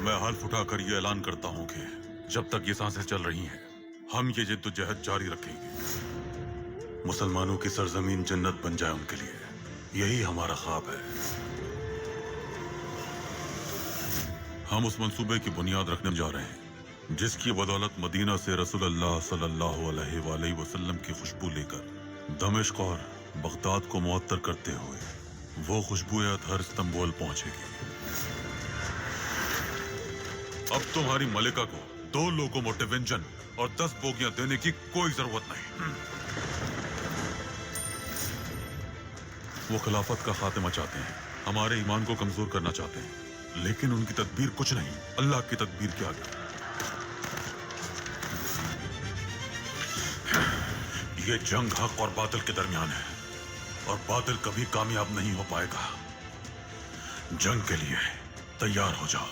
मैं हल्फ उठाकर ये ऐलान करता हूँ कि जब तक ये सांसें चल रही हैं, हम ये जिद्दोजहद जारी रखेंगे। मुसलमानों की सरजमीन जन्नत बन जाए उनके लिए, यही हमारा ख्वाब है। हम उस मंसूबे की बुनियाद रखने जा रहे हैं जिसकी बदौलत मदीना से रसूलुल्लाह सल्लल्लाहु अलैहि वसल्लम की खुशबू लेकर दमिश्क और बगदाद को मुअत्तर करते हुए वो खुशबूयात हर इस्तांबुल पहुंचेगी। अब तुम्हारी मलिका को 2 लोकोमोटिव इंजन और 10 बोगियां देने की कोई जरूरत नहीं। वो खिलाफत का खात्मा चाहते हैं, हमारे ईमान को कमजोर करना चाहते हैं, लेकिन उनकी तदबीर कुछ नहीं, अल्लाह की तदबीर के आगे। ये जंग हक और बातिल के दरमियान है और बातिल कभी कामयाब नहीं हो पाएगा। जंग के लिए तैयार हो जाओ।